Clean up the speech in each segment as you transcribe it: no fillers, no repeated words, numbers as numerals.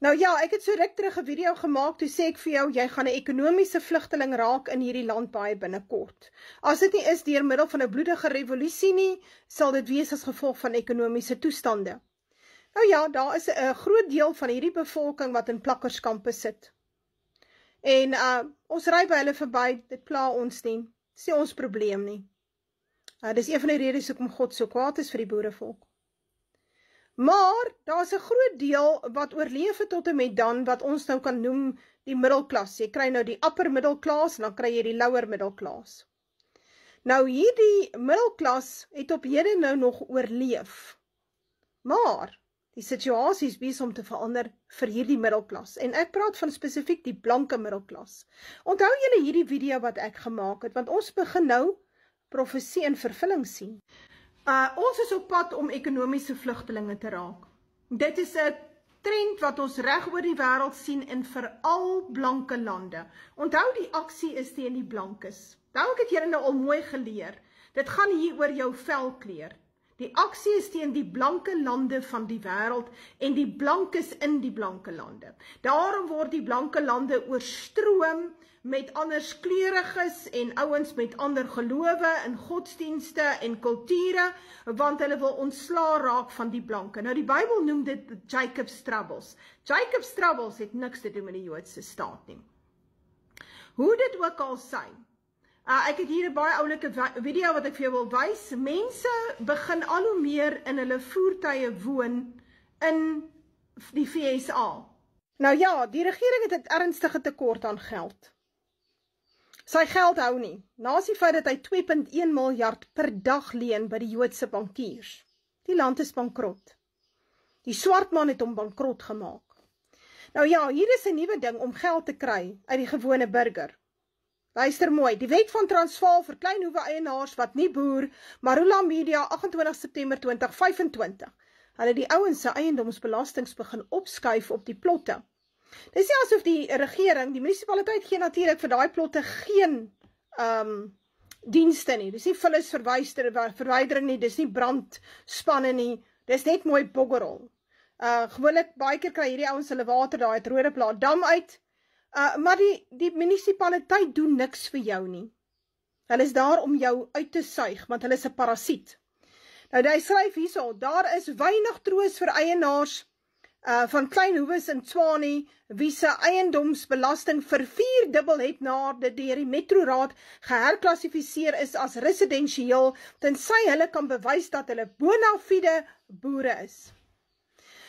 Nou ja, ek het so ruk terug 'n video gemaak, toe sê ek vir jou, jy gaan 'n ekonomiese vlugteling raak in hierdie land baie binnekort. As dit nie is deur middel van 'n bloedige revolusie nie, sal dit wees as gevolg van ekonomiese toestande. Nou ja, daar is 'n groot deel van hierdie bevolking wat in plakkerskampe sit. En ons ry by hulle verby, dit pla ons nie. Dis nie ons probleem nie. Dis een van die redes hoekom God so kwaad is vir die boerevolk. Maar, daar is 'n groot deel wat oorleef het tot en met dan, wat ons nou kan noem die middelklas. Jy kry nou die upper middelklas, en dan kry jy die lower middelklas. Nou, hierdie middelklas het op hede nou nog oorleef. Maar, die situasie is besig om te verander vir hierdie middelklas. En ek praat van spesifiek die blanke middelklas. Onthou julle hierdie video wat ek gemaak het, want ons begin nou profesie in vervulling sien. Ons is op pad om ekonomiese vlugtelinge te raak. Dit is 'n trend wat ons reg oor die wêreld sien in veral blanke lande. Onthou, die aksie is teen die blankes. Nou, ek het julle nou al mooi geleer. Dit gaan hier oor jou velkleur. Die aksie is teen die blanke lande van die wêreld en die blankes in die blanke lande. Daarom word die blanke lande oorstroom met anderskleuriges en ouens met ander gelowe en godsdienste en kulture, want hulle wil ontslaa raak van die blanke. Nou, die Bybel noem dit Jacob's Troubles. Jacob's Troubles het niks te doen met die Joodse staat nie. Hoe dit ook al sy, ek het hier 'n baie oulike video wat ek vir jou wil wys. Mense begin al hoe meer in hulle voertuie woon in die VSA. Nou ja, die regering het 'n ernstige tekort aan geld. Sy geld hou nie, naas die feit dat hy 2,1 miljard per dag leen by die Joodse bankiers. Die land is bankrot. Die swart man het hom bankrot gemaak. Nou ja, hier is 'n nuwe ding om geld te kry uit die gewone burger. Luister mooi, die wet van Transvaal vir kleinhoewe eienaars wat nie boer, Marula Media, 28 September 2025. Hulle die ouens se eiendomsbelastings begin opskuif op die plotte. Dis nie asof die regering, die munisipaliteit gee natuurlik vir daai plotte geen dienste nie. Dis nie vullis verwydering nie, dis nie brandspanne nie, dis net mooi boggerol. Gewoonlik baie keer kry hierdie ouens hulle water daar uit Roodeplaat dam uit, maar die munisipaliteit doen niks vir jou nie. Hulle is daar om jou uit te suig, want hulle is 'n parasiet. Nou, hy skryf hierso, daar is weinig troos vir eienaars van kleinhoewes in Tshwane, wie se eiendomsbelasting vervierdubbel het nadat dit deur die metroraad geherklassifiseer is as residensieel, tensy hulle kan bewys dat hulle bona fide boere is.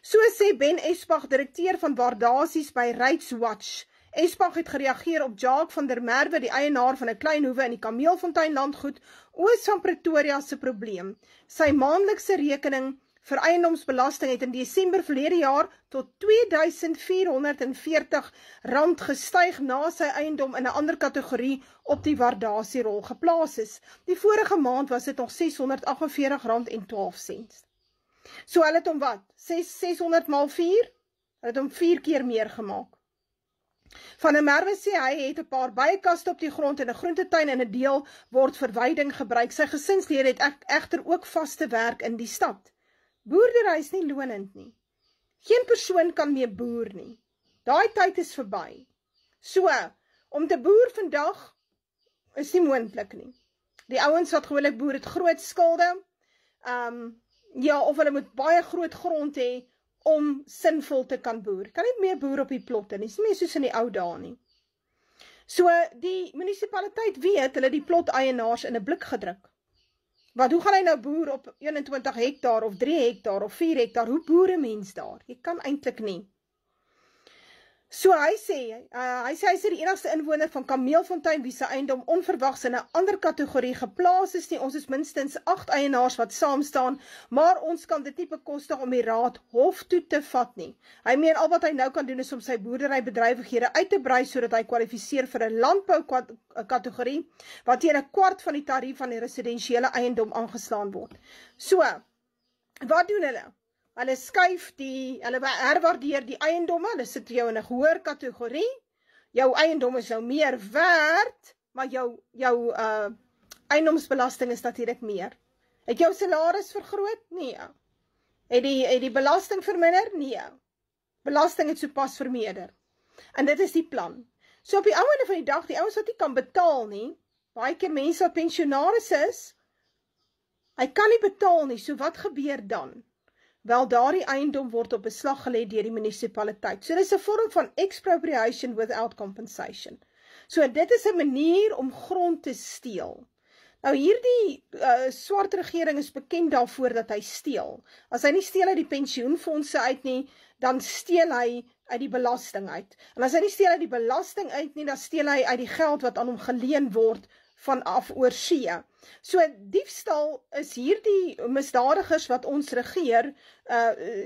So sê Ben Esbach, direkteur van waardasies by Rights Watch. Esbach het gereageer op Jacques van der Merwe, die eienaar van 'n kleinhoewe in die Kameelfontein landgoed, oos van Pretoria se probleem. Sy maandelikse rekening vir eiendomsbelasting het in Desember verlede jaar tot R2.440 gestyg na sy eiendom in 'n ander kategorie op die waardasierol geplaas is. Die vorige maand was dit nog R648.12. So hulle het hom wat? 600 maal 4? Hulle het hom 4 keer meer gemaak. Van der Merwe sê hy het 'n paar bykaste op die grond en 'n groentetuin en 'n deel word vir weiding gebruik. Sy gesinslede het egter ook vaste werk in die stad. Boerdery is nie lonend nie. Geen persoon kan meer boer nie. Daai tyd is verby. So, om te boer vandag is nie moontlik nie. Die ouens wat gewoonlik boer het groot skulde, ja, of hulle moet baie groot grond hê om sinvol te kan boer. Kan nie meer boer op die plotte nie, is nie meer soos in die ou dae nie. So, die munisipaliteit weet, hulle die ploteienaars in 'n blik gedruk. Want hoe gaan hy nou boer op 21 hektaar of 3 hektaar of 4 hektaar? Hoe boer 'n mens daar? Jy kan eintlik nie. So hy sê hy is die enigste inwoner van Kameelfontein wie se eiendom onverwags in 'n ander kategorie geplaas is nie. Ons is minstens 8 eienaars wat saam staan, maar ons kan dit nie bekostig om die raad hof toe te vat nie. Hy meen al wat hy nou kan doen is om sy boerderybedrywighede uit te brei sodat hy kwalifiseer vir 'n landboukategorie wat teen 'n kwart van die tarief van die residensiële eiendom aangeslaan word. So, wat doen hulle? Hulle skuif hulle herwaardeer die eiendomme, hulle sit jou in 'n hoër kategorie, jou eiendom is nou meer werd, maar jou eiendomsbelasting is natuurlik meer. Het jou salaris vergroot? Nee. Het die belasting verminder? Nee. belasting het sopas vermeerder. En dit is die plan. So op die einde van die dag, die ouens wat nie kan betaal nie, baie keer mense wat pensionaris is, hy kan nie betaal nie, so wat gebeur dan? Wel, daardie eiendom word op beslag gelê deur die munisipaliteit. So dit is 'n vorm van expropriation without compensation. So dit is 'n manier om grond te steel. Nou hierdie swart regering is bekend daarvoor dat hy steel. As hy nie steel uit die pensioenfondse uit nie, dan steel hy uit die belasting uit. En as hy nie steel uit die belasting uit nie, dan steel hy uit die geld wat aan hom geleen word vanaf oorsee. So diefstal is hierdie misdadigers wat ons regeer,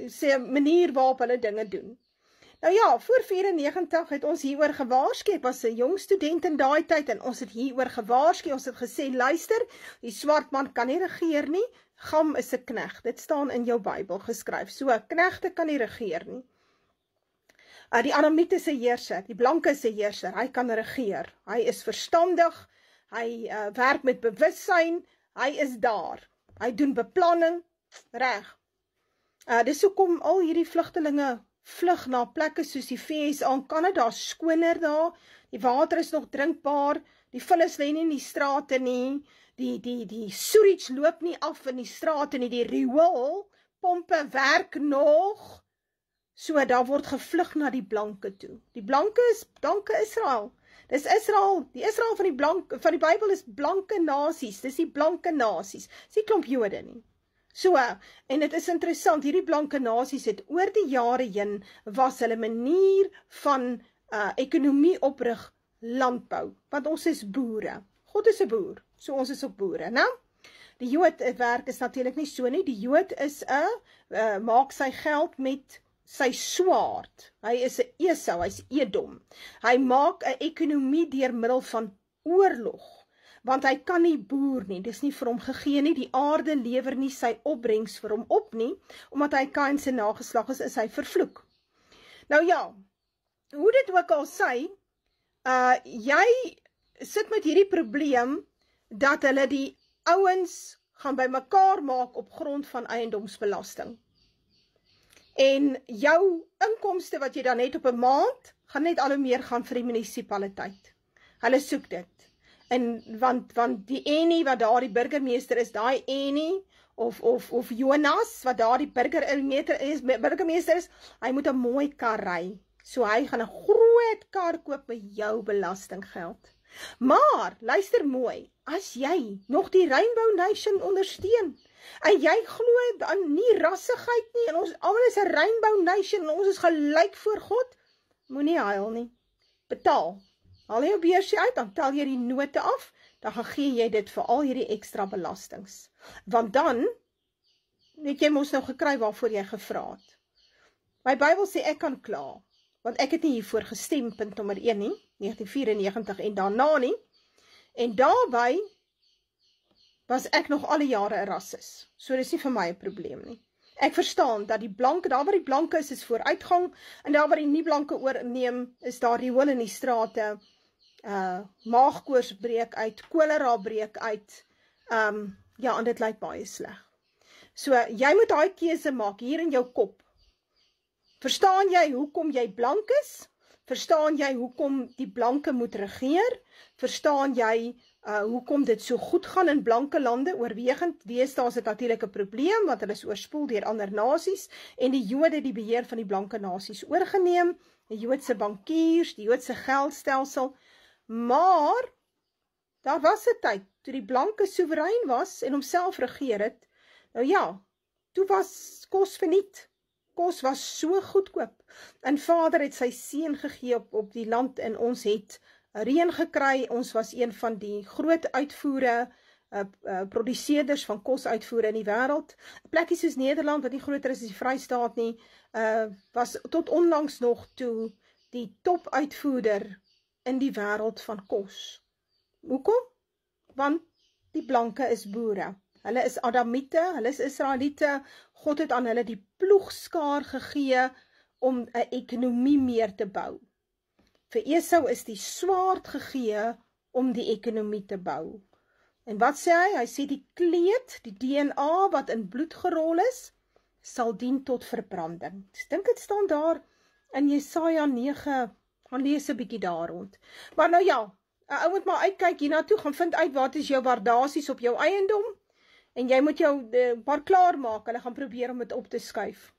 sê 'n manier waarop hulle dinge doen. Nou ja, voor 94 het ons hieroor gewaarsku. Ek was 'n jong student in daai tyd en ons het hieroor gewaarsku. Ons het gesê, luister, die swart man kan nie regeer nie. Gam is 'n knegt. Dit staan in jou Bybel geskryf. So, knegte kan nie regeer nie. Die Adamite is 'n heerser, die blanke is 'n heerser. Hy kan regeer. Hy is verstandig. Hy werk met bewussyn. Hy is daar. Hy doen beplanning. Reg. Dis hoekom al hierdie vlugtelinge vlug na plekke soos die VS en Kanada, skoner daar, die water is nog drinkbaar, die vullis lê nie in die strate nie, die sewage loop nie af in die strate nie, die riool pompe werk nog, so daar word gevlug na die blanke toe. Die blanke is blanke Israel. Dis Israel, die Israel van die Bybel is blanke nasies, dis die blanke nasies, dis nie klomp Jode nie. So, en dit is interessant, hierdie blanke nasies het oor die jare heen was hulle manier van ekonomie oprig landbou, want ons is boere. God is 'n boer, so ons is ook boere, né? Die Jood werk is natuurlik nie so nie, die Jood is maak sy geld met sy swaard. Hy is 'n Esau, hy's Edom. Hy maak 'n ekonomie deur middel van oorlog. Want hy kan nie boer nie, dis nie vir hom gegee nie, die aarde lewer nie sy opbrengs vir hom op nie, omdat hy Kain se nageslag is hy vervloek. Nou ja, hoe dit ook al sê, jy sit met hierdie probleem, dat hulle die ouens gaan by mekaar maak op grond van eiendomsbelasting. En jou inkomste wat jy dan het op 'n maand, gaan net al hoe meer gaan vir die munisipaliteit. Hulle soek dit. En want die Annie wat daar die burgemeester is, daai Annie of Jonas wat daar die burgemeester is, hy moet 'n mooi kar ry. So hy gaan 'n groot kar koop met jou belastinggeld. Maar luister mooi, as jy nog die Rainbow Nation ondersteun en jy glo aan nie rassigheid nie en ons almal is 'n Rainbow Nation en ons is gelyk voor God, moenie huil nie. Betaal. Haal jy jou beursie uit, dan tel jy die note af, dan gaan gee jy dit vir al hierdie ekstra belastings. Want dan het jy mos nou gekry waarvoor jy gevra het. My Bybel sê ek kan kla, want ek het nie hiervoor gestem, punt nommer 1 nie, 1994 en daarna nie, en daarby was ek nog alle jare 'n rassis, so dis nie vir my 'n probleem nie. Ek verstaan dat die blanke, daar waar die blanke is vooruitgang, en daar waar die nie blanke oorneem, is daar riool in die strate, maagkoors breek uit, kolera breek uit, ja, en dit lyk baie sleg. So, jy moet daai keuse maak, hier in jou kop. Verstaan jy hoekom jy blank is? Verstaan jy hoekom die blanke moet regeer? Verstaan jy hoekom dit so goed gaan in blanke lande? Oorwegend wees daar 'n natuurlike probleem, want hulle is oorspoel deur ander nasies, en die Jode die beheer van die blanke nasies oorgeneem, die Joodse bankiers, die Joodse geldstelsel, maar daar was 'n tyd, toe die blanke soewerein was en homself regeer het, nou ja, toe was kos verniet. Kos was so goedkoop. En Vader het sy seën gegee op die land en ons het reën gekry. Ons was een van die groot produseerders van kosuitvoere in die wêreld. Plekkies soos Nederland, wat nie groter is as die Vrystaat nie, was tot onlangs nog toe die topuitvoerder in die wêreld van kos. Hoekom? Want die blanke is boere. Hulle is Adamite, hulle is Israeliete. God het aan hulle die ploegskaar gegee om 'n ekonomie meer te bou. Vir Esau is die swaard gegee om die ekonomie te bou. En wat sê hy? Hy sê die kleed, die DNA wat in bloed gerol is, sal dien tot verbranding. Ek dink dit staan daar in Jesaja 9, gaan lees 'n bietjie daar rond. Maar nou ja, 'n ou moet maar uitkyk hiernatoe, gaan vind uit wat is jou waardasies op jou eiendom, en jy moet jou maar klaar maak, hulle gaan probeer om dit op te skuif.